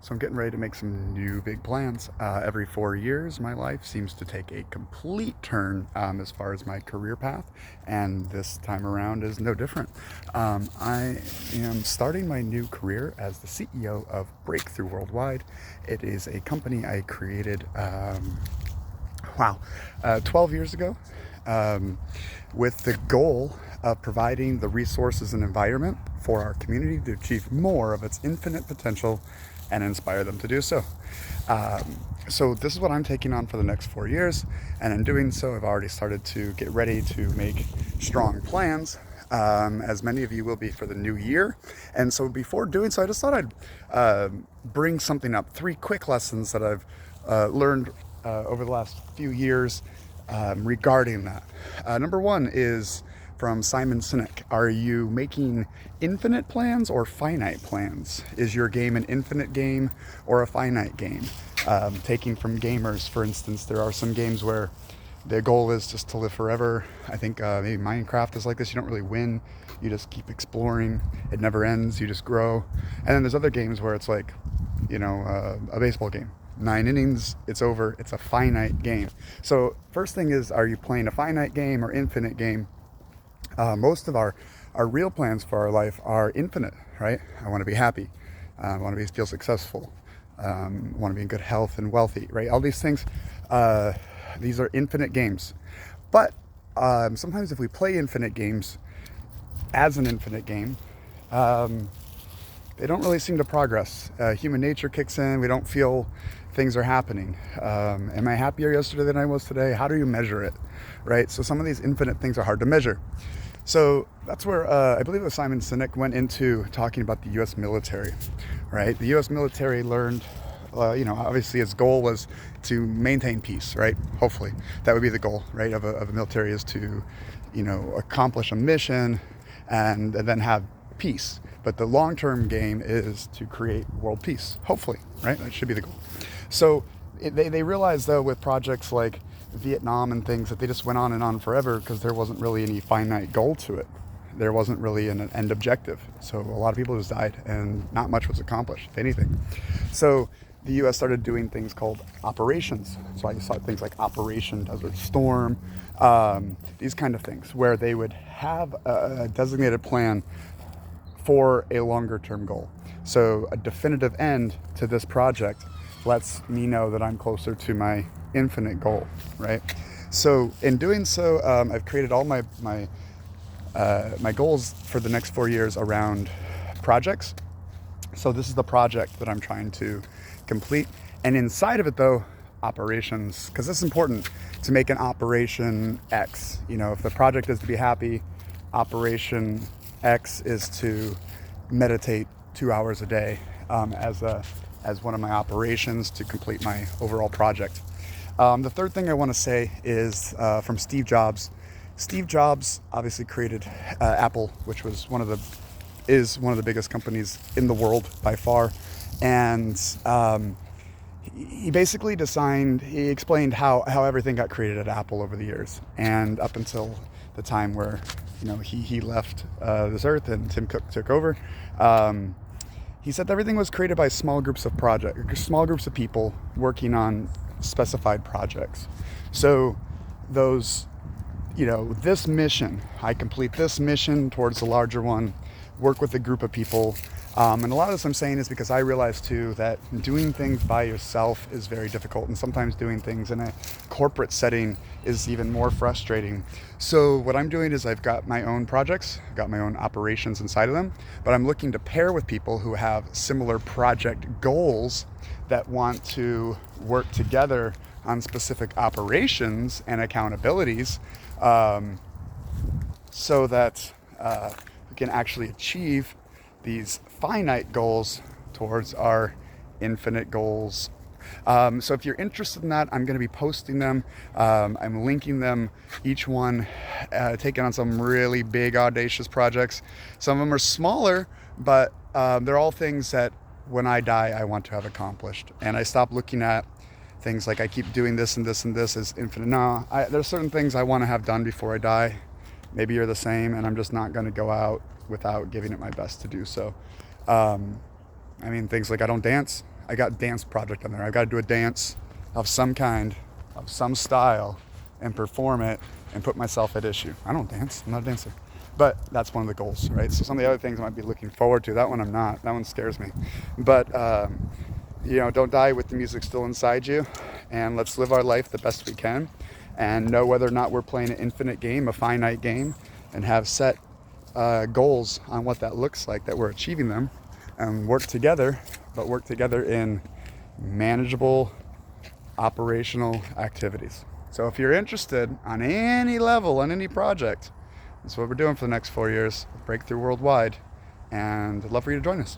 So I'm getting ready to make some new big plans. Every 4 years, my life seems to take a complete turn as far as my career path, and this time around is no different. I am starting my new career as the CEO of Breakthrough Worldwide. It is a company I created, 12 years ago, um, with the goal of providing the resources and environment for our community to achieve more of its infinite potential and inspire them to do so. So this is what I'm taking on for the next 4 years, and in doing so, I've already started to get ready to make strong plans, as many of you will be for the new year. And so before doing so, I just thought I'd bring something up, three quick lessons that I've learned over the last few years regarding that. Number one is from Simon Sinek. Are you making infinite plans or finite plans? Is your game an infinite game or a finite game? Taking from gamers, for instance, there are some games where the goal is just to live forever. I think maybe Minecraft is like this. You don't really win. You just keep exploring. It never ends. You just grow. And then there's other games where it's like, a baseball game. 9 innings, it's over. It's a finite game. So first thing is, are you playing a finite game or infinite game? Most of our real plans for our life are infinite, right? I want to be happy. I want to feel successful. I want to be in good health and wealthy, right? All these things, these are infinite games. But sometimes if we play infinite games as an infinite game, they don't really seem to progress. Human nature kicks in. We don't feel things are happening. Am I happier yesterday than I was today? How do you measure it, right? So some of these infinite things are hard to measure. So that's where I believe it was Simon Sinek went into talking about the U.S. military, right? The U.S. military learned, obviously its goal was to maintain peace, right? Hopefully that would be the goal, right, of a military, is to, accomplish a mission and then have peace. But the long-term game is to create world peace, hopefully, right? That should be the goal. So they realized, though, with projects like Vietnam and things, that they just went on and on forever because there wasn't really any finite goal to it. There wasn't really an end objective. So a lot of people just died and not much was accomplished, if anything. So the U.S. started doing things called operations. So I saw things like Operation Desert Storm, these kind of things, where they would have a designated plan for a longer term goal. So a definitive end to this project lets me know that I'm closer to my infinite goal, right? So in doing so, I've created all my goals for the next 4 years around projects. So this is the project that I'm trying to complete. And inside of it, though, operations, because it's important to make an operation X. If the project is to be happy, operation X is to meditate 2 hours a day as one of my operations to complete my overall project. The third thing I want to say is from Steve Jobs. Steve Jobs obviously created Apple, which is one of the biggest companies in the world by far, and he basically he explained how everything got created at Apple over the years, and up until the time where he left this earth and Tim Cook took over. He said that everything was created by small groups of people working on specified projects. So this mission, I complete this mission towards the larger one, work with a group of people. And a lot of this I'm saying is because I realize too that doing things by yourself is very difficult, and sometimes doing things in a corporate setting is even more frustrating. So what I'm doing is I've got my own projects, I've got my own operations inside of them, but I'm looking to pair with people who have similar project goals that want to work together on specific operations and accountabilities, so that we can actually achieve these finite goals towards our infinite goals. So if you're interested in that, I'm going to be posting them. I'm linking them, each one taking on some really big, audacious projects. Some of them are smaller, but they're all things that when I die, I want to have accomplished. And I stop looking at things like I keep doing this and this and this as infinite. No, there's certain things I want to have done before I die. Maybe you're the same, and I'm just not going to go out without giving it my best to do so. Things like I don't dance. I got dance project on there. I've got to do a dance of some kind, of some style, and perform it and put myself at issue. I don't dance. I'm not a dancer. But that's one of the goals, right? So some of the other things I might be looking forward to. That one I'm not. That one scares me. But, don't die with the music still inside you. And let's live our life the best we can. And know whether or not we're playing an infinite game, a finite game, and have set goals on what that looks like, that we're achieving them, and work together, but work together in manageable operational activities. So if you're interested on any level, on any project, that's what we're doing for the next 4 years, Breakthrough Worldwide, and I'd love for you to join us.